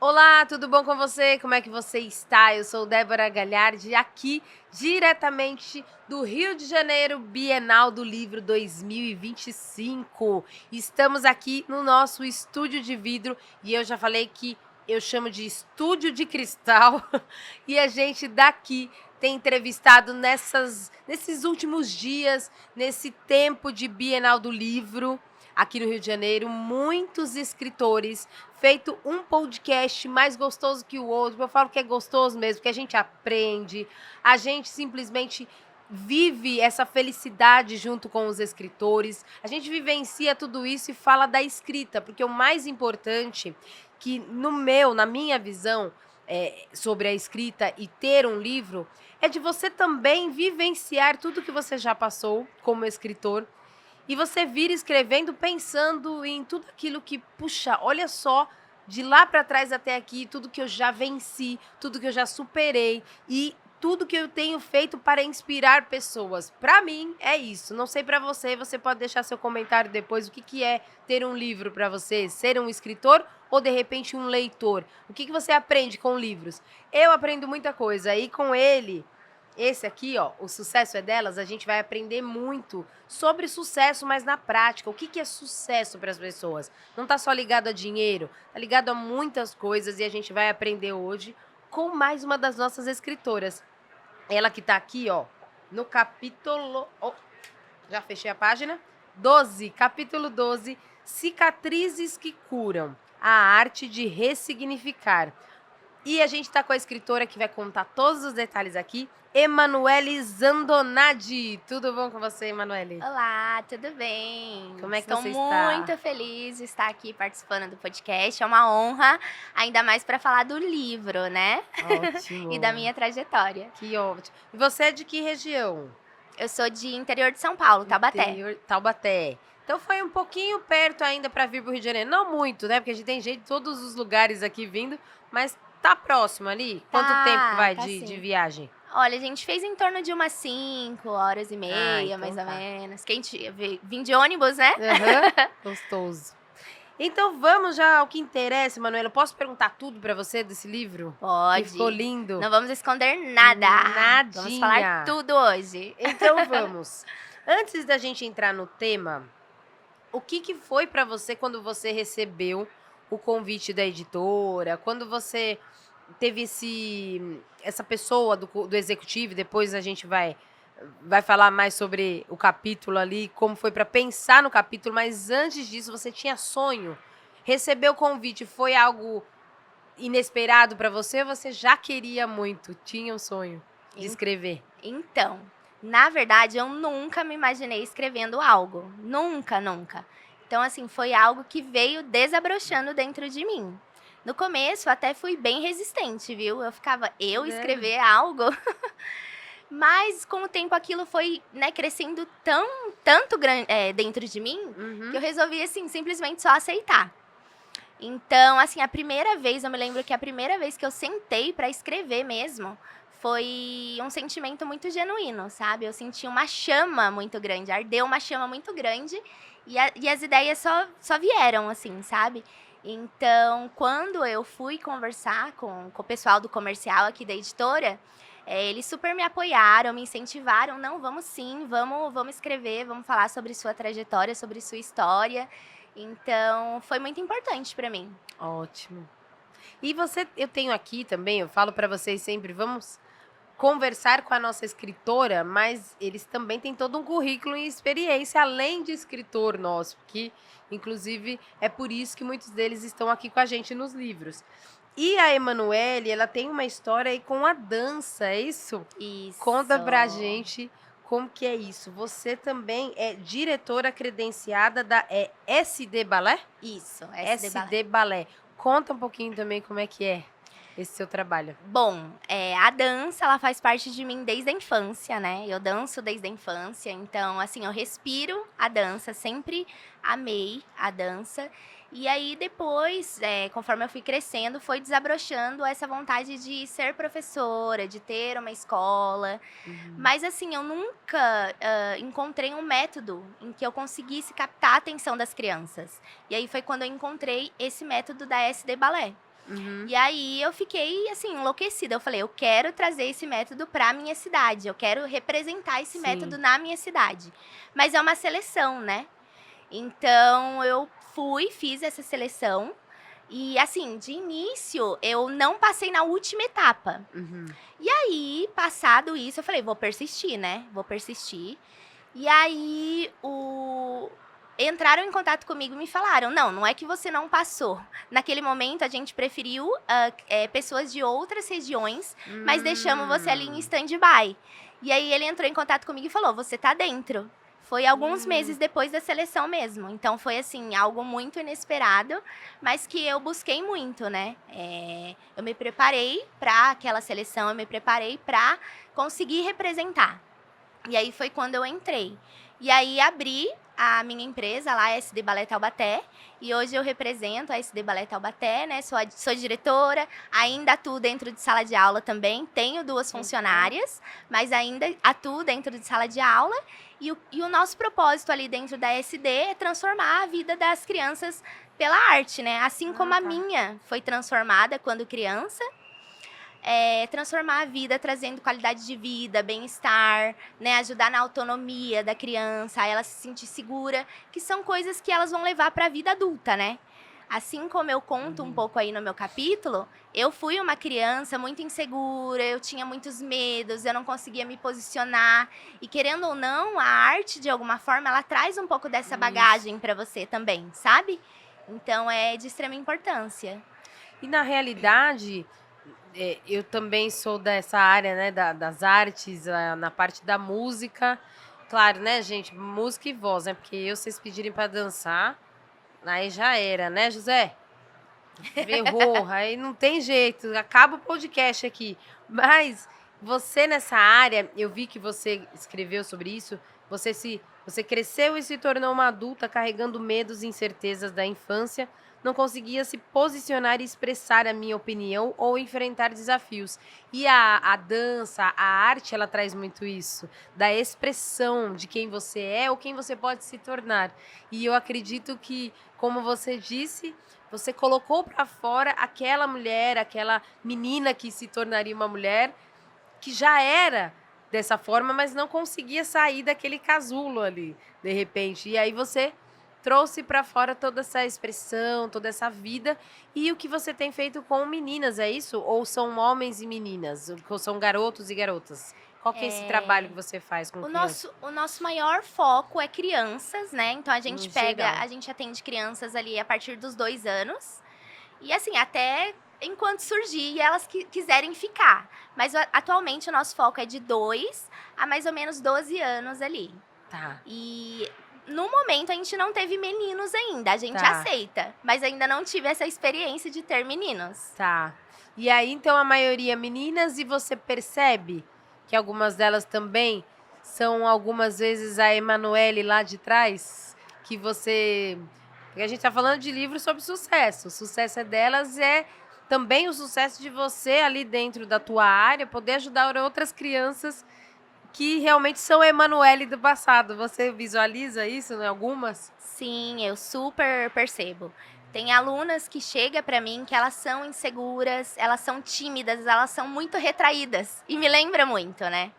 Olá, tudo bom com você? Como é que você está? Eu sou Débora Galhardi, aqui diretamente do Rio de Janeiro, Bienal do Livro 2025. Estamos aqui no nosso estúdio de vidro e eu já falei que eu chamo de estúdio de cristal e a gente daqui tem entrevistado nesses últimos dias, nesse tempo de Bienal do Livro, aqui no Rio de Janeiro, muitos escritores, feito um podcast mais gostoso que o outro. Eu falo que é gostoso mesmo, porque a gente aprende, a gente simplesmente vive essa felicidade junto com os escritores, a gente vivencia tudo isso e fala da escrita, porque o mais importante que na minha visão, sobre a escrita e ter um livro, é de você também vivenciar tudo que você já passou como escritor e você vir escrevendo pensando em tudo aquilo que, puxa, olha só, de lá para trás até aqui, tudo que eu já venci, tudo que eu já superei e tudo que eu tenho feito para inspirar pessoas. Para mim é isso. Não sei para você, você pode deixar seu comentário depois. O que é ter um livro para você? Ser um escritor ou de repente um leitor? O que você aprende com livros? Eu aprendo muita coisa e com ele, esse aqui, ó, O Sucesso é Delas, a gente vai aprender muito sobre sucesso, mas na prática. O que é sucesso para as pessoas? Não está só ligado a dinheiro, está ligado a muitas coisas e a gente vai aprender hoje com mais uma das nossas escritoras. Ela que está aqui, ó, no capítulo... Oh, já fechei a página. 12, capítulo 12, Cicatrizes que Curam, a arte de ressignificar. E a gente está com a escritora que vai contar todos os detalhes aqui, Emanuele Zandonadi. Tudo bom com você, Emanuele? Olá, tudo bem? Como é que Estou você está? muito feliz de estar aqui participando do podcast. É uma honra, ainda mais para falar do livro, né? Ótimo. E da minha trajetória. Que ótimo. E você é de que região? Eu sou de interior de São Paulo, Taubaté. Taubaté. Então foi um pouquinho perto ainda para vir para o Rio de Janeiro. Não muito, né? Porque a gente tem gente de todos os lugares aqui vindo, mas tá próximo ali? Quanto tempo que vai de viagem? Olha, a gente fez em torno de umas 5 horas e meia, então mais ou tá. menos. Quem vim de ônibus, né? Gostoso. Então vamos já ao que interessa, Manuela. Posso perguntar tudo pra você desse livro? Pode. Que ficou lindo. Não vamos esconder nada. Nadinha. Vamos falar tudo hoje. Então vamos. Antes da gente entrar no tema, o que foi pra você quando você recebeu o convite da editora? Quando você teve essa pessoa do executivo, depois a gente vai falar mais sobre o capítulo ali, como foi para pensar no capítulo, mas antes disso você tinha sonho? Receber o convite foi algo inesperado para você ou você já queria muito, tinha um sonho de escrever? Então, na verdade, eu nunca me imaginei escrevendo algo. Nunca, nunca. Então, assim, foi algo que veio desabrochando dentro de mim. No começo, até fui bem resistente, viu? Eu ficava, escrever algo? Mas, com o tempo, aquilo foi, né, crescendo tanto dentro de mim, que eu resolvi, assim, simplesmente só aceitar. Então, assim, eu me lembro que a primeira vez que eu sentei para escrever mesmo, foi um sentimento muito genuíno, sabe? Eu senti uma chama muito grande, ardeu uma chama muito grande e as ideias só vieram, assim, sabe? Então, quando eu fui conversar com o pessoal do comercial aqui da editora, eles super me apoiaram, me incentivaram. Não, vamos sim, vamos escrever, vamos falar sobre sua trajetória, sobre sua história. Então, foi muito importante para mim. Ótimo. E eu tenho aqui também, eu falo para vocês sempre, vamos conversar com a nossa escritora, mas eles também têm todo um currículo e experiência, além de escritor nosso, que inclusive é por isso que muitos deles estão aqui com a gente nos livros. E a Emanuele, ela tem uma história aí com a dança, é isso? Isso. Conta pra gente como que é isso. Você também é diretora credenciada da SD Balé? Isso, SD Balé. Conta um pouquinho também como é que é esse seu trabalho. Bom, a dança, ela faz parte de mim desde a infância, né? Eu danço desde a infância, então, assim, eu respiro a dança, sempre amei a dança. E aí, depois, conforme eu fui crescendo, foi desabrochando essa vontade de ser professora, de ter uma escola. Mas, assim, eu nunca encontrei um método em que eu conseguisse captar a atenção das crianças. E aí foi quando eu encontrei esse método da SD Balé. Uhum. E aí eu fiquei, assim, enlouquecida. Eu falei, eu quero trazer esse método pra minha cidade. Eu quero representar esse método Sim. na minha cidade. Mas é uma seleção, né? Então eu fui, fiz essa seleção. E assim, de início, eu não passei na última etapa. Uhum. E aí, passado isso, eu falei, vou persistir, né? Vou persistir. E aí, entraram em contato comigo e me falaram, não é que você não passou. Naquele momento, a gente preferiu pessoas de outras regiões, mas deixamos você ali em stand-by. E aí, ele entrou em contato comigo e falou, você tá dentro. Foi alguns meses depois da seleção mesmo. Então, foi, assim, algo muito inesperado, mas que eu busquei muito, né? Eu me preparei para aquela seleção, eu me preparei para conseguir representar. E aí foi quando eu entrei. E aí abri a minha empresa lá, a SD Balé Taubaté, e hoje eu represento a SD Balé Taubaté, né? Sou diretora, ainda atuo dentro de sala de aula também, tenho 2 funcionárias, mas ainda atuo dentro de sala de aula. E o nosso propósito ali dentro da SD é transformar a vida das crianças pela arte, né? Assim como a minha foi transformada quando criança, transformar a vida, trazendo qualidade de vida, bem-estar, né, ajudar na autonomia da criança, a ela se sentir segura, que são coisas que elas vão levar para a vida adulta, né? Assim como eu conto um pouco aí no meu capítulo, eu fui uma criança muito insegura, eu tinha muitos medos, eu não conseguia me posicionar. E querendo ou não, a arte, de alguma forma, ela traz um pouco dessa bagagem para você também, sabe? Então é de extrema importância. E na realidade, eu também sou dessa área, né, das artes, na parte da música. Claro, né, gente, música e voz, né? Porque vocês pedirem para dançar, aí já era, né, José? Ferrou, aí não tem jeito, acaba o podcast aqui. Mas você nessa área, eu vi que você escreveu sobre isso, você cresceu e se tornou uma adulta carregando medos e incertezas da infância, não conseguia se posicionar e expressar a minha opinião ou enfrentar desafios. E a dança, a arte, ela traz muito isso, da expressão de quem você é ou quem você pode se tornar. E eu acredito que, como você disse, você colocou para fora aquela mulher, aquela menina que se tornaria uma mulher, que já era dessa forma, mas não conseguia sair daquele casulo ali, de repente. E aí você trouxe para fora toda essa expressão, toda essa vida. E o que você tem feito com meninas, é isso? Ou são homens e meninas? Ou são garotos e garotas? Qual que é esse trabalho que você faz com crianças? O nosso maior foco é crianças, né? Então a No gente geral. a gente atende crianças ali a partir dos 2 anos. E assim, até enquanto surgir e elas quiserem ficar. Mas atualmente o nosso foco é de 2 a mais ou menos 12 anos ali. Tá. E no momento a gente não teve meninos ainda, a gente Tá. aceita, mas ainda não tive essa experiência de ter meninos. Tá. E aí, então, a maioria meninas, e você percebe que algumas delas também são algumas vezes a Emanuele lá de trás, que você... Porque a gente tá falando de livros sobre sucesso. O sucesso é delas, é também o sucesso de você ali dentro da tua área, poder ajudar outras crianças que realmente são a Emanuele do passado. Você visualiza isso, né? Algumas? Sim, eu super percebo. Tem alunas que chegam para mim que elas são inseguras, elas são tímidas, elas são muito retraídas. E me lembra muito, né?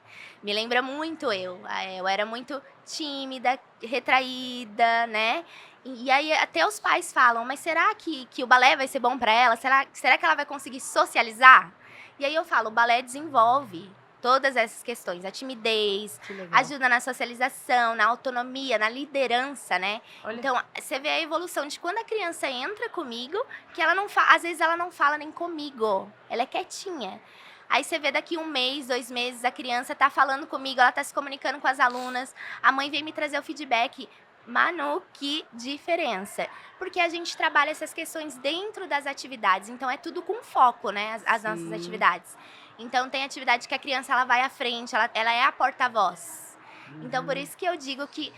Me lembra muito eu. Eu era muito tímida, retraída, né? E aí até os pais falam, mas será que o balé vai ser bom para ela? Será que ela vai conseguir socializar? E aí eu falo, o balé desenvolve todas essas questões, a timidez, ajuda na socialização, na autonomia, na liderança, né? Olha. Então, você vê a evolução de quando a criança entra comigo, que ela não às vezes ela não fala nem comigo, ela é quietinha. Aí você vê daqui 1 mês, 2 meses, a criança tá falando comigo, ela tá se comunicando com as alunas, a mãe vem me trazer o feedback. Manu, que diferença. Porque a gente trabalha essas questões dentro das atividades, então é tudo com foco, né, as nossas atividades. Então tem atividade que a criança ela vai à frente, ela é a porta-voz. Então por isso que eu digo que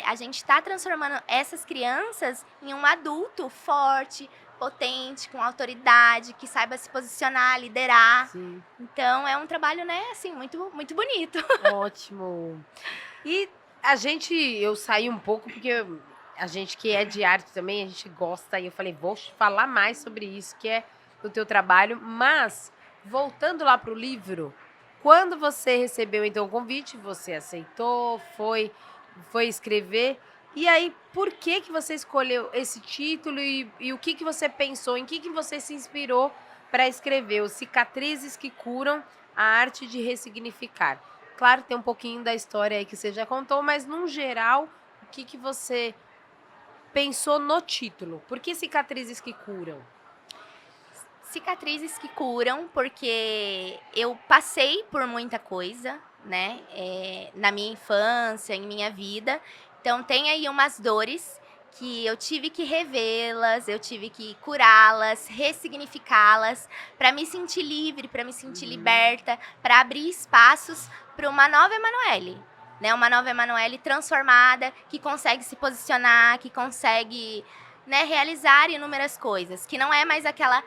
a gente está transformando essas crianças em um adulto forte, potente, com autoridade, que saiba se posicionar, liderar. Sim. Então é um trabalho, né, assim, muito, muito bonito. Ótimo. E eu saí um pouco porque a gente que é de arte também, a gente gosta, e eu falei, vou falar mais sobre isso, que é o teu trabalho, mas voltando lá pro livro, quando você recebeu então o convite, você aceitou, foi escrever, e aí por que você escolheu esse título e o que você pensou, em que você se inspirou para escrever Os Cicatrizes que Curam, a Arte de Ressignificar? Claro, tem um pouquinho da história aí que você já contou, mas num geral, o que você pensou no título? Por que Cicatrizes que Curam? Cicatrizes que curam, porque eu passei por muita coisa, né? Na minha infância, em minha vida. Então, tem aí umas dores que eu tive que revê-las, eu tive que curá-las, ressignificá-las, para me sentir livre, para me sentir liberta, para abrir espaços para uma nova Emanuele. Né? Uma nova Emanuele transformada, que consegue se posicionar, que consegue, né, realizar inúmeras coisas, que não é mais aquela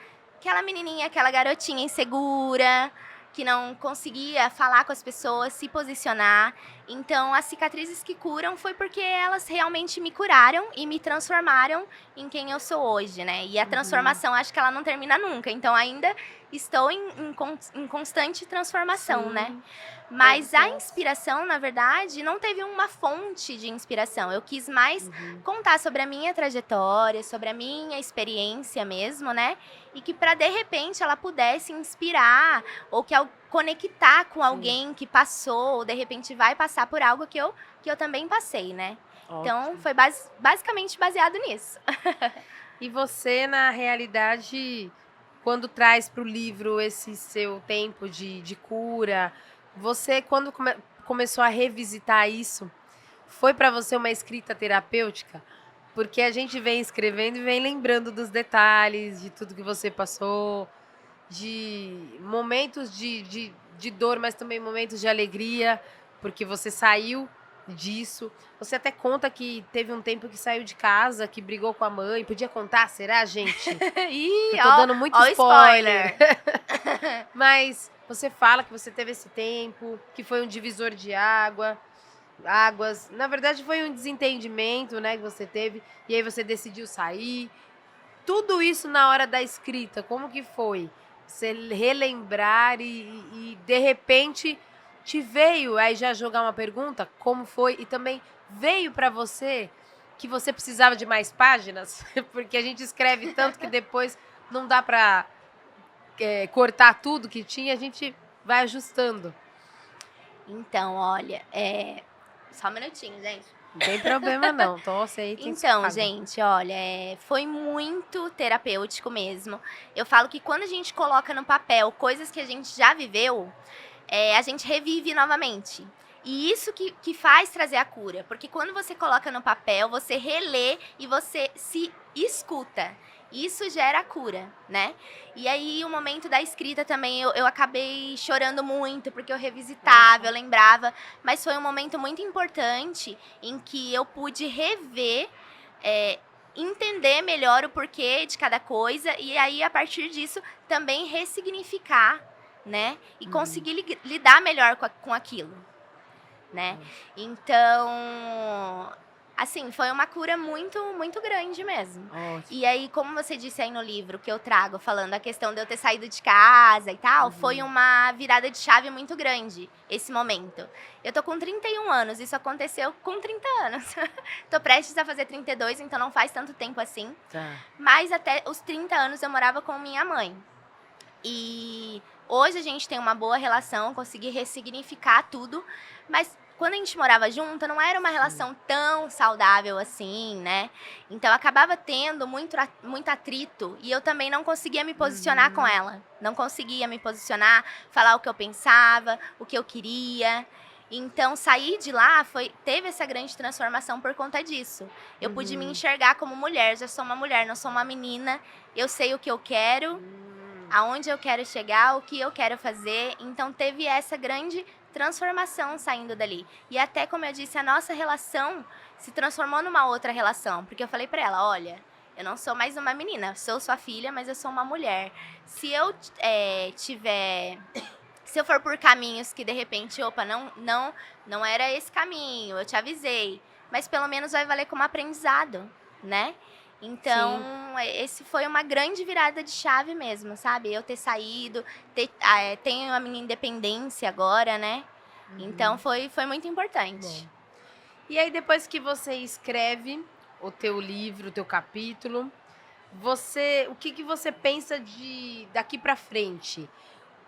menininha, aquela garotinha insegura, que não conseguia falar com as pessoas, se posicionar. Então, as cicatrizes que curam foi porque elas realmente me curaram e me transformaram em quem eu sou hoje, né? E a transformação, acho que ela não termina nunca. Então, ainda estou em constante transformação, né? Mas a inspiração, na verdade, não teve uma fonte de inspiração. Eu quis mais contar sobre a minha trajetória, sobre a minha experiência mesmo, né? E que para de repente ela pudesse inspirar ou que conectar com alguém que passou ou de repente vai passar por algo que eu também passei, né? Ótimo. Então foi basicamente baseado nisso. E você, na realidade, quando traz para o livro esse seu tempo de cura, você, quando começou a revisitar isso, foi para você uma escrita terapêutica? Porque a gente vem escrevendo e vem lembrando dos detalhes, de tudo que você passou, de momentos de dor, mas também momentos de alegria, porque você saiu disso. Você até conta que teve um tempo que saiu de casa, que brigou com a mãe. Podia contar, será, gente? Ih, Eu tô dando muito spoiler. Mas você fala que você teve esse tempo, que foi um divisor de águas. Na verdade, foi um desentendimento, né, que você teve, e aí você decidiu sair. Tudo isso na hora da escrita, como que foi? Você relembrar e de repente te veio, aí já jogar uma pergunta, como foi? E também veio para você que você precisava de mais páginas? Porque a gente escreve tanto que depois não dá para cortar tudo que tinha, a gente vai ajustando. Então, olha, só um minutinho, gente. Não tem problema não, tosse aí tem Então, gente, olha, foi muito terapêutico mesmo. Eu falo que quando a gente coloca no papel coisas que a gente já viveu, a gente revive novamente. E isso que faz trazer a cura. Porque quando você coloca no papel, você relê e você se escuta. Isso gera a cura, né? E aí, o momento da escrita também, eu acabei chorando muito, porque eu revisitava, eu lembrava. Mas foi um momento muito importante em que eu pude rever, entender melhor o porquê de cada coisa. E aí, a partir disso, também ressignificar, né? E conseguir lidar melhor com aquilo, né? Então, assim, foi uma cura muito, muito grande mesmo. Ótimo. E aí, como você disse aí no livro que eu trago, falando a questão de eu ter saído de casa e tal, foi uma virada de chave muito grande, esse momento. Eu tô com 31 anos, isso aconteceu com 30 anos. Tô prestes a fazer 32, então não faz tanto tempo assim. Tá. Mas até os 30 anos eu morava com minha mãe. E hoje a gente tem uma boa relação, consegui ressignificar tudo, mas quando a gente morava junto, não era uma relação tão saudável assim, né? Então, acabava tendo muito atrito e eu também não conseguia me posicionar com ela. Não conseguia me posicionar, falar o que eu pensava, o que eu queria. Então, sair de lá teve essa grande transformação por conta disso. Eu pude me enxergar como mulher, já sou uma mulher, não sou uma menina. Eu sei o que eu quero, aonde eu quero chegar, o que eu quero fazer. Então, teve essa grande transformação saindo dali. E até, como eu disse, a nossa relação se transformou numa outra relação. Porque eu falei pra ela, olha, eu não sou mais uma menina, sou sua filha, mas eu sou uma mulher. Se eu se eu for por caminhos que, de repente, não era esse caminho, eu te avisei. Mas pelo menos vai valer como aprendizado, né? Então, esse foi uma grande virada de chave mesmo, sabe? Eu ter saído, tenho a minha independência agora, né? Então, foi muito importante. Bom. E aí, depois que você escreve o teu livro, o teu capítulo, o que que você pensa de daqui pra frente?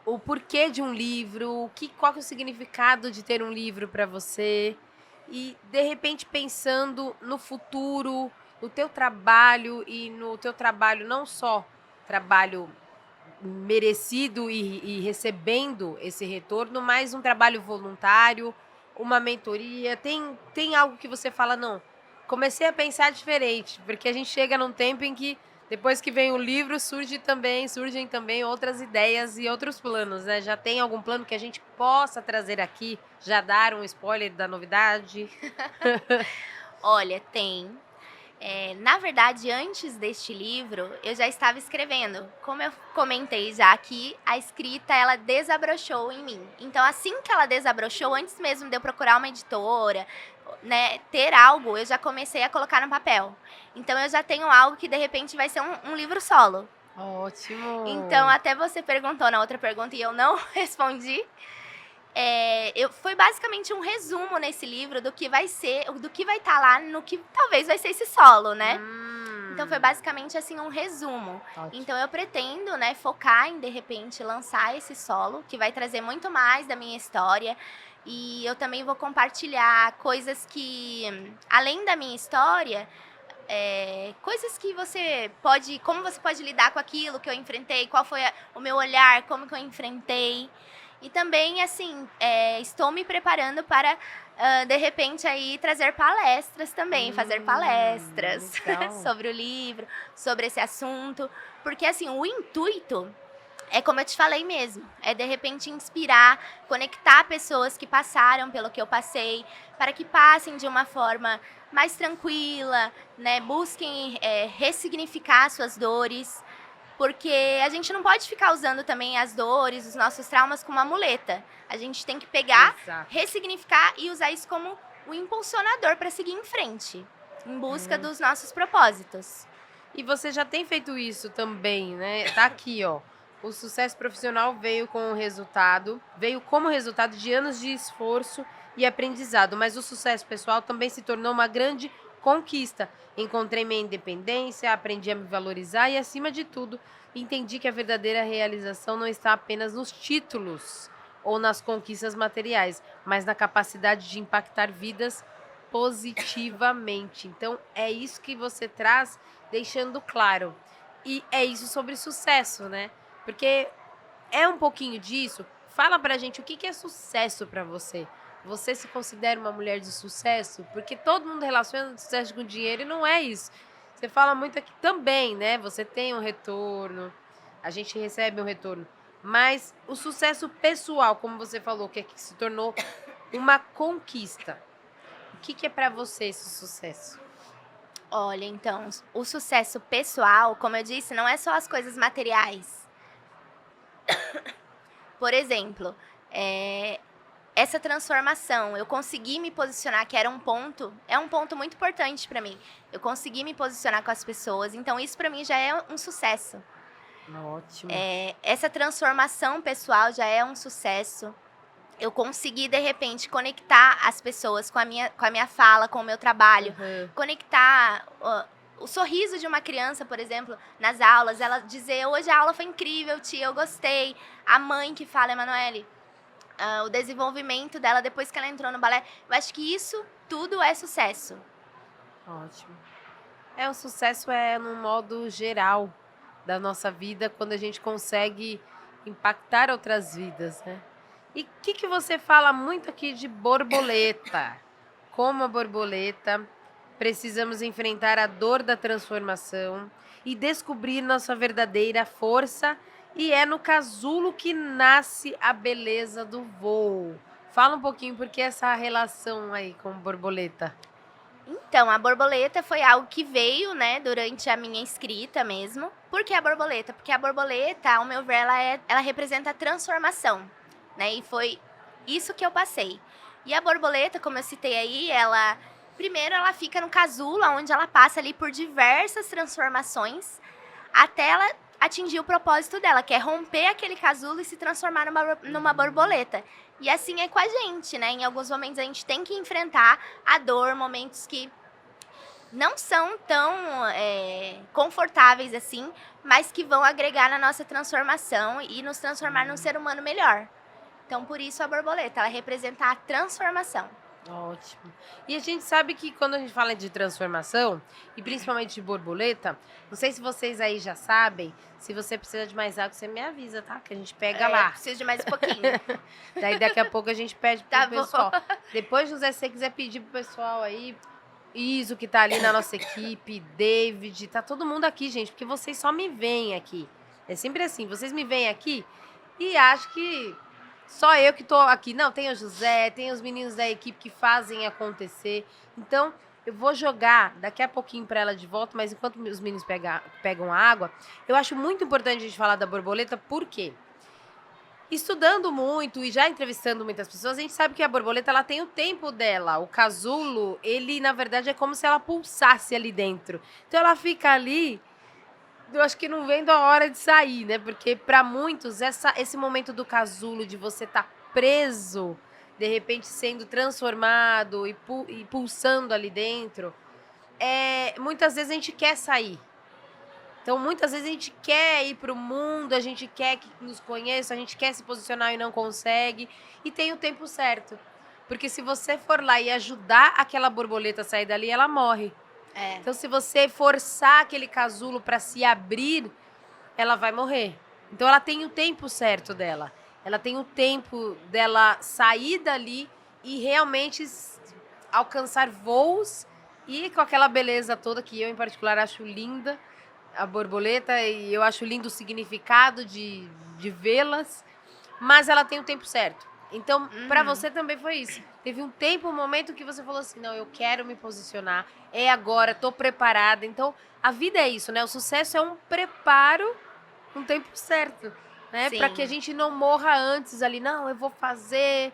O porquê de um livro? Qual que é o significado de ter um livro para você? E, de repente, pensando no futuro, no teu trabalho e no teu trabalho, não só trabalho merecido e recebendo esse retorno, mas um trabalho voluntário, uma mentoria. Tem algo que você fala, não, comecei a pensar diferente, porque a gente chega num tempo em que, depois que vem o livro, surgem também outras ideias e outros planos, né? Já tem algum plano que a gente possa trazer aqui, já dar um spoiler da novidade? Olha, tem. Na verdade, antes deste livro, eu já estava escrevendo. Como eu comentei já aqui, a escrita, ela desabrochou em mim. Então, assim que ela desabrochou, antes mesmo de eu procurar uma editora, né, ter algo, eu já comecei a colocar no papel. Então, eu já tenho algo que, de repente, vai ser um livro solo. Ótimo! Então, até você perguntou na outra pergunta e eu não respondi. Foi basicamente um resumo nesse livro do que vai ser, do que vai estar lá no que talvez vai ser esse solo, né? Então foi basicamente assim um resumo. Ótimo. Então eu pretendo, né, focar em de repente lançar esse solo, que vai trazer muito mais da minha história. E eu também vou compartilhar coisas que, além da minha história, coisas que como você pode lidar com aquilo que eu enfrentei, qual foi o meu olhar, como que eu enfrentei. E também, assim, estou me preparando para, de repente, aí trazer palestras também, fazer palestras sobre o livro, sobre esse assunto. Porque, assim, o intuito é como eu te falei mesmo, é de repente inspirar, conectar pessoas que passaram pelo que eu passei, para que passem de uma forma mais tranquila, né? Busquem ressignificar suas dores, porque a gente não pode ficar usando também as dores, os nossos traumas como uma muleta. A gente tem que pegar, ressignificar e usar isso como um impulsionador para seguir em frente, em busca dos nossos propósitos. E você já tem feito isso também, né? Tá aqui, ó. O sucesso profissional veio como resultado de anos de esforço e aprendizado, mas o sucesso pessoal também se tornou uma grande conquista. Encontrei minha independência, aprendi a me valorizar e, acima de tudo, entendi que a verdadeira realização não está apenas nos títulos ou nas conquistas materiais, mas na capacidade de impactar vidas positivamente. Então, é isso que você traz, deixando claro. E é isso sobre sucesso, né? Porque é um pouquinho disso. Fala pra gente o que é sucesso pra você. Você se considera uma mulher de sucesso? Porque todo mundo relaciona sucesso com dinheiro e não é isso. Você fala muito aqui também, né? Você tem um retorno, a gente recebe um retorno. Mas o sucesso pessoal, como você falou, que se tornou uma conquista. O que é pra você esse sucesso? Olha, então, o sucesso pessoal, como eu disse, não é só as coisas materiais. Por exemplo, essa transformação, eu consegui me posicionar, que é um ponto muito importante para mim. Eu consegui me posicionar com as pessoas, então isso para mim já é um sucesso. Ótimo. Essa transformação pessoal já é um sucesso. Eu consegui, de repente, conectar as pessoas com a minha fala, com o meu trabalho. Conectar o sorriso de uma criança, por exemplo, nas aulas. Ela dizer, hoje a aula foi incrível, tia, eu gostei. A mãe que fala, Emanuele, o desenvolvimento dela depois que ela entrou no balé. Eu acho que isso tudo é sucesso. Ótimo. O sucesso no modo geral da nossa vida, quando a gente consegue impactar outras vidas, né? E o que você fala muito aqui de borboleta? Como a borboleta, precisamos enfrentar a dor da transformação e descobrir nossa verdadeira força. E é no casulo que nasce a beleza do voo. Fala um pouquinho, porque essa relação aí com borboleta? Então, a borboleta foi algo que veio, né, durante a minha escrita mesmo. Por que a borboleta? Porque a borboleta, ao meu ver, ela representa a transformação, né? E foi isso que eu passei. E a borboleta, como eu citei aí, ela Primeiro, ela fica no casulo, onde ela passa ali por diversas transformações, até ela atingir o propósito dela, que é romper aquele casulo e se transformar numa borboleta. E assim é com a gente, né? Em alguns momentos a gente tem que enfrentar a dor, momentos que não são tão confortáveis assim, mas que vão agregar na nossa transformação e nos transformar num ser humano melhor. Então, por isso a borboleta, ela representa a transformação. Ótimo. E a gente sabe que quando a gente fala de transformação, e principalmente de borboleta, não sei se vocês aí já sabem, se você precisa de mais água, você me avisa, tá? Que a gente pega lá. Preciso de mais um pouquinho. Daí daqui a pouco a gente pede pro Tá bom. pessoal. Depois, José, se você quiser pedir pro pessoal aí, Iso, que tá ali na nossa equipe, David, tá todo mundo aqui, gente, porque vocês só me veem aqui. É sempre assim, vocês me veem aqui e acham que só eu que tô aqui. Não, tem o José, tem os meninos da equipe que fazem acontecer. Então, eu vou jogar daqui a pouquinho para ela de volta, mas enquanto os meninos pegam a água, eu acho muito importante a gente falar da borboleta, por quê? Estudando muito e já entrevistando muitas pessoas, a gente sabe que a borboleta ela tem o tempo dela. O casulo, ele na verdade é como se ela pulsasse ali dentro. Então ela fica ali, eu acho que não vendo a hora de sair, né? Porque para muitos esse momento do casulo, de você estar preso, de repente sendo transformado e pulsando ali dentro, muitas vezes a gente quer sair. Então, muitas vezes a gente quer ir para o mundo, a gente quer que nos conheça, a gente quer se posicionar e não consegue. E tem o tempo certo. Porque se você for lá e ajudar aquela borboleta a sair dali, ela morre. Então, se você forçar aquele casulo para se abrir, ela vai morrer. Então, ela tem o tempo certo dela. Ela tem o tempo dela sair dali e realmente alcançar voos e com aquela beleza toda que eu, em particular, acho linda. A borboleta, e eu acho lindo o significado de vê-las, mas ela tem o tempo certo. Então, pra você também foi isso. Teve um tempo, um momento que você falou assim, não, eu quero me posicionar, é agora, tô preparada. Então, a vida é isso, né? O sucesso é um preparo no tempo certo, né? Sim. Pra que a gente não morra antes ali, não, eu vou fazer,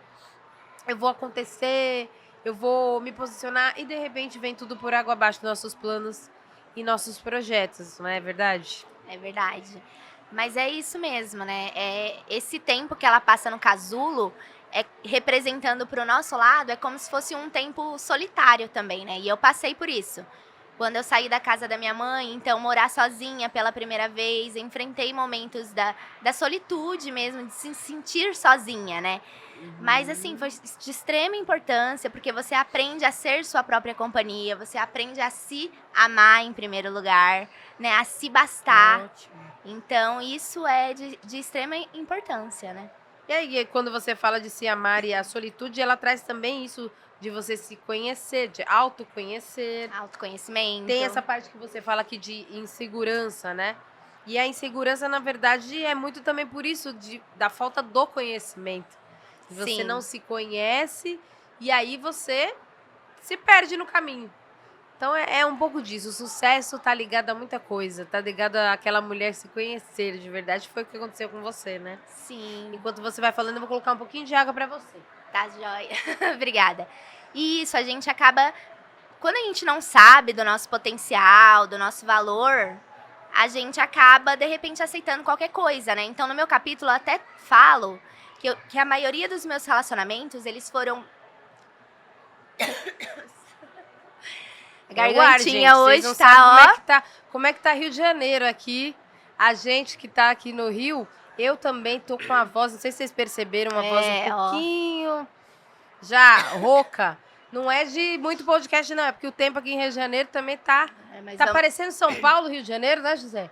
eu vou acontecer, eu vou me posicionar, e de repente vem tudo por água abaixo dos nossos planos e nossos projetos, não é verdade? É verdade. Mas é isso mesmo, né? Esse tempo que ela passa no casulo, representando para o nosso lado, é como se fosse um tempo solitário também, né? E eu passei por isso. Quando eu saí da casa da minha mãe, então morar sozinha pela primeira vez, enfrentei momentos da solitude mesmo, de se sentir sozinha, né? Mas assim, foi de extrema importância, porque você aprende a ser sua própria companhia, você aprende a se amar em primeiro lugar, né? A se bastar. Ótimo. Então, isso é de extrema importância, né? E aí, quando você fala de se amar e a solitude, ela traz também isso de você se conhecer, de autoconhecer. Autoconhecimento. Tem essa parte que você fala aqui de insegurança, né? E a insegurança, na verdade, é muito também por isso, da falta do conhecimento. Você Sim. não se conhece e aí você se perde no caminho. Então é um pouco disso. O sucesso tá ligado a muita coisa. Tá ligado àquela mulher se conhecer de verdade. Foi o que aconteceu com você, né? Sim. Enquanto você vai falando, eu vou colocar um pouquinho de água pra você. Tá joia. Obrigada. E isso, a gente acaba... Quando a gente não sabe do nosso potencial, do nosso valor, a gente acaba, de repente, aceitando qualquer coisa, né? Então, no meu capítulo, eu até falo que a maioria dos meus relacionamentos, eles foram... A gargantinha gente, hoje vocês não tá, sabem ó... como é que tá Rio de Janeiro aqui. A gente que tá aqui no Rio, eu também tô com a voz, não sei se vocês perceberam, uma voz um pouquinho já rouca. Não é de muito podcast, não, é porque o tempo aqui em Rio de Janeiro também tá parecendo São Paulo, Rio de Janeiro, né, José?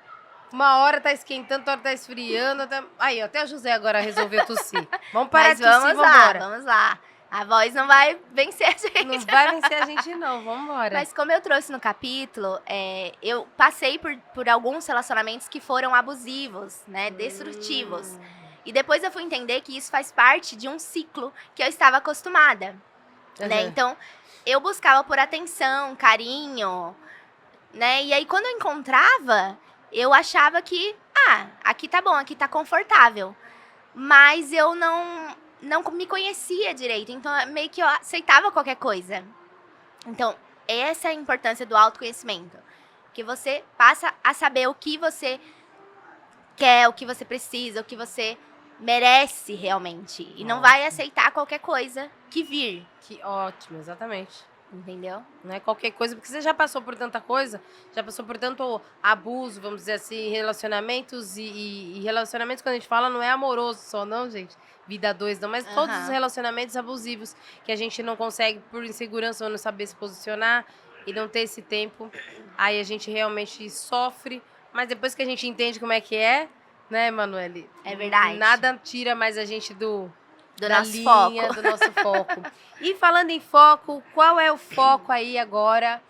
Uma hora tá esquentando, outra hora tá esfriando. Aí, até o José agora resolveu tossir. Vamos parar de tossir, vambora. Vamos lá. A voz não vai vencer a gente. Não vai vencer a gente, não. Vambora. Mas como eu trouxe no capítulo, eu passei por alguns relacionamentos que foram abusivos, né? Destrutivos. E depois eu fui entender que isso faz parte de um ciclo que eu estava acostumada. Né? Então, eu buscava por atenção, carinho, né? E aí, quando eu encontrava, eu achava que, aqui tá bom, aqui tá confortável. Mas eu não me conhecia direito, então meio que eu aceitava qualquer coisa. Então, essa é a importância do autoconhecimento. Que você passa a saber o que você quer, o que você precisa, o que você merece realmente. E não vai Ótimo. aceitar qualquer coisa que vir, Que ótimo, exatamente. entendeu? Não é qualquer coisa, porque você já passou por tanta coisa, já passou por tanto abuso, vamos dizer assim, relacionamentos e relacionamentos, quando a gente fala, não é amoroso só, não, gente. Vida a dois, não, mas todos os Aham. relacionamentos abusivos que a gente não consegue, por insegurança ou não saber se posicionar e não ter esse tempo, aí a gente realmente sofre, mas depois que a gente entende como é que é, né, Emanuele? É verdade. Nada tira mais a gente Do da nosso linha, foco. do nosso foco. E falando em foco, qual é o foco aí agora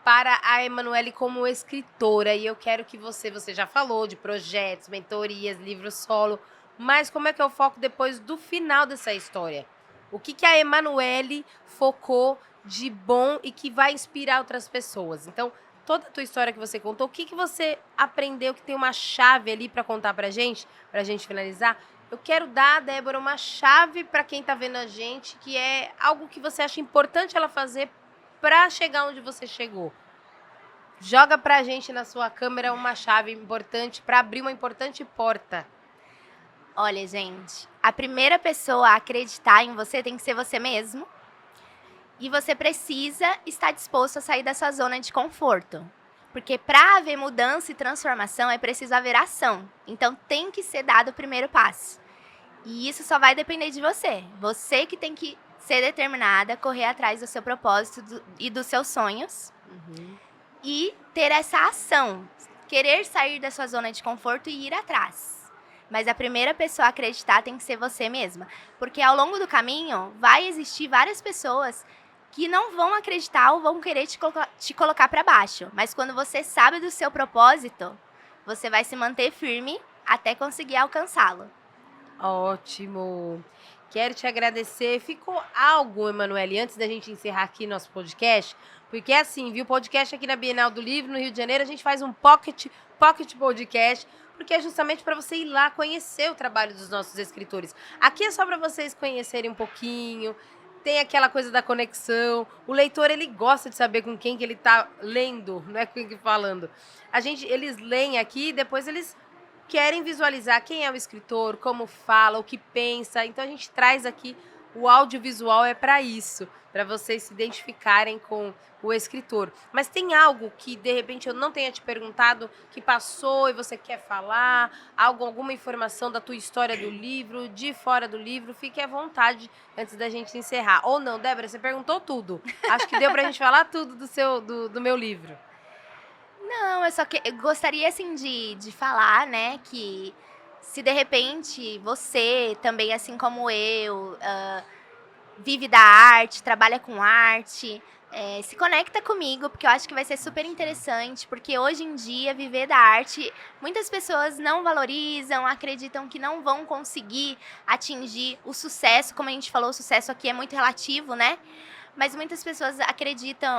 para a Emanuele como escritora? E eu quero que você já falou de projetos, mentorias, livro solo, mas como é que é o foco depois do final dessa história? O que a Emanuele focou de bom e que vai inspirar outras pessoas? Então, toda a tua história que você contou, o que você aprendeu que tem uma chave ali para contar pra gente finalizar? Eu quero dar, Débora, uma chave para quem tá vendo a gente, que é algo que você acha importante ela fazer para chegar onde você chegou. Joga pra gente na sua câmera uma chave importante para abrir uma importante porta. Olha, gente, a primeira pessoa a acreditar em você tem que ser você mesmo. E você precisa estar disposto a sair da sua zona de conforto. Porque para haver mudança e transformação é preciso haver ação. Então tem que ser dado o primeiro passo. E isso só vai depender de você. Você que tem que ser determinada, correr atrás do seu propósito e dos seus sonhos. E ter essa ação. Querer sair da sua zona de conforto e ir atrás. Mas a primeira pessoa a acreditar tem que ser você mesma. Porque ao longo do caminho vai existir várias pessoas que não vão acreditar ou vão querer te colocar para baixo. Mas quando você sabe do seu propósito, você vai se manter firme até conseguir alcançá-lo. Ótimo. Quero te agradecer. Ficou algo, Emanuele, antes da gente encerrar aqui nosso podcast? Porque é assim, viu? Podcast aqui na Bienal do Livro, no Rio de Janeiro, a gente faz um pocket podcast, porque é justamente para você ir lá conhecer o trabalho dos nossos escritores. Aqui é só para vocês conhecerem um pouquinho, tem aquela coisa da conexão. O leitor, ele gosta de saber com quem que ele tá lendo, não é com quem que falando. Eles leem aqui e depois eles querem visualizar quem é o escritor, como fala, o que pensa. Então a gente traz aqui o audiovisual é para isso, para vocês se identificarem com o escritor. Mas tem algo que de repente eu não tenha te perguntado, que passou e você quer falar, alguma informação da tua história do livro, de fora do livro, fique à vontade antes da gente encerrar. Ou não, Débora, você perguntou tudo. Acho que deu pra gente falar tudo do meu livro. Não, eu gostaria, assim, de falar, né, que se de repente você também, assim como eu, vive da arte, trabalha com arte, se conecta comigo, porque eu acho que vai ser super interessante, porque hoje em dia, viver da arte, muitas pessoas não valorizam, acreditam que não vão conseguir atingir o sucesso, como a gente falou, o sucesso aqui é muito relativo, né? Mas muitas pessoas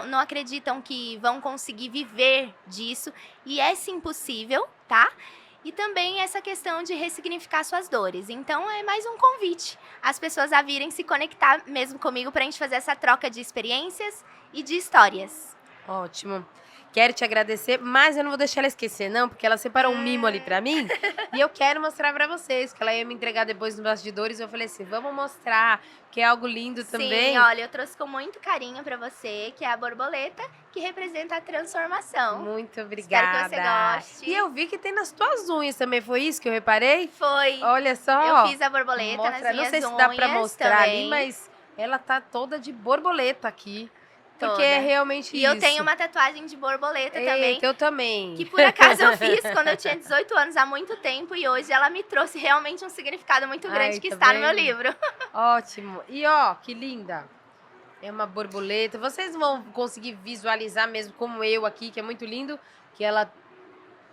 não acreditam que vão conseguir viver disso, e é sim possível, tá? E também essa questão de ressignificar suas dores. Então é mais um convite às pessoas a virem se conectar mesmo comigo pra gente fazer essa troca de experiências e de histórias. Ótimo. Quero te agradecer, mas eu não vou deixar ela esquecer, não, porque ela separou um mimo ali pra mim e eu quero mostrar pra vocês, que ela ia me entregar depois nos bastidores. Eu falei assim, vamos mostrar, que é algo lindo também. Sim, olha, eu trouxe com muito carinho pra você, que é a borboleta, que representa a transformação. Muito obrigada. Espero que você goste. E eu vi que tem nas tuas unhas também, foi isso que eu reparei? Foi. Olha só. Eu fiz a borboleta nas minhas não sei se unhas dá pra mostrar também. ali, mas ela tá toda de borboleta aqui. Porque Toda. é realmente E isso. eu tenho uma tatuagem de borboleta também. Eu também. Que por acaso eu fiz quando eu tinha 18 anos, há muito tempo. E hoje ela me trouxe realmente um significado muito grande Ai, que tá está no meu vendo? livro. Ótimo. E ó, que linda. É uma borboleta. Vocês vão conseguir visualizar mesmo como eu aqui, que é muito lindo. Que ela...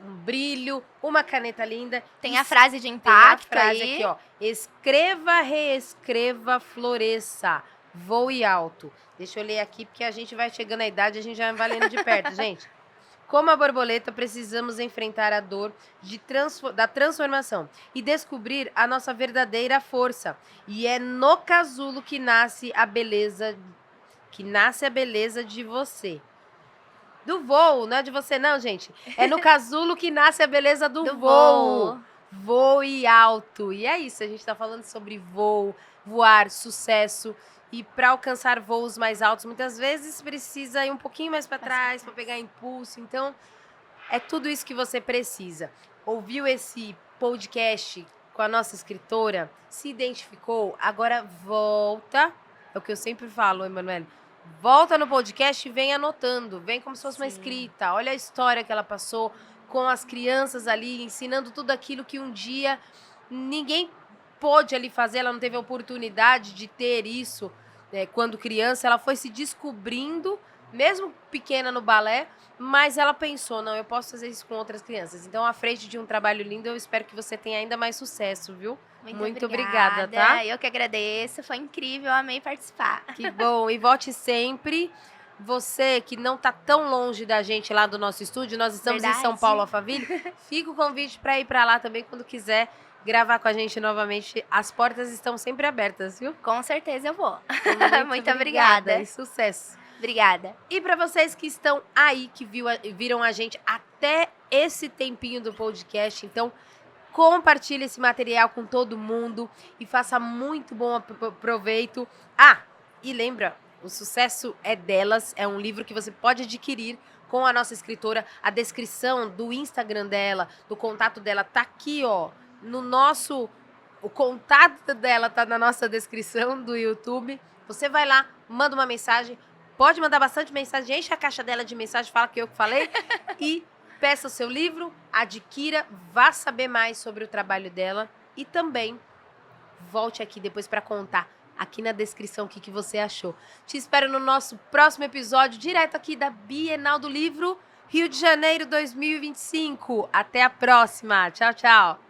Um brilho, uma caneta linda. Tem a frase de Tem a impacto frase aí. aqui, ó. Escreva, reescreva, floresça. Voe alto. Deixa eu ler aqui, porque a gente vai chegando à idade, a gente já vai lendo de perto, gente. Como a borboleta, precisamos enfrentar a dor da transformação e descobrir a nossa verdadeira força. E é no casulo que nasce a beleza que nasce a beleza de você. Do voo, não é de você não, gente. É no casulo que nasce a beleza do voo. Voe alto. E é isso, a gente tá falando sobre voo, voar, sucesso. E para alcançar voos mais altos, muitas vezes precisa ir um pouquinho mais para trás, para pegar impulso. Então, é tudo isso que você precisa. Ouviu esse podcast com a nossa escritora? Se identificou? Agora volta. É o que eu sempre falo, Emanuele. Volta no podcast e vem anotando. Vem como se fosse uma escrita. Olha a história que ela passou com as crianças ali, ensinando tudo aquilo que um dia ninguém pôde ali fazer. Ela não teve a oportunidade de ter isso quando criança. Ela foi se descobrindo, mesmo pequena no balé, mas ela pensou, não, eu posso fazer isso com outras crianças. Então, à frente de um trabalho lindo, eu espero que você tenha ainda mais sucesso, viu? Muito obrigada, tá? Eu que agradeço, foi incrível, amei participar. Que bom, e volte sempre. Você que não tá tão longe da gente lá do nosso estúdio, nós estamos em São Paulo, Alphaville, fica o convite para ir para lá também quando quiser gravar com a gente novamente. As portas estão sempre abertas, viu? Com certeza eu vou. Muito obrigada. E sucesso. Obrigada. E para vocês que estão aí, que viram a gente até esse tempinho do podcast, então compartilhe esse material com todo mundo e faça muito bom proveito. Ah, e lembra, O Sucesso é Delas, é um livro que você pode adquirir com a nossa escritora. A descrição do Instagram dela, do contato dela, tá aqui, ó, no nosso... O contato dela tá na nossa descrição do YouTube. Você vai lá, manda uma mensagem, pode mandar bastante mensagem, enche a caixa dela de mensagem, fala que eu que falei e peça o seu livro, adquira, vá saber mais sobre o trabalho dela e também volte aqui depois para contar aqui na descrição o que você achou. Te espero no nosso próximo episódio, direto aqui da Bienal do Livro, Rio de Janeiro 2025. Até a próxima. Tchau, tchau.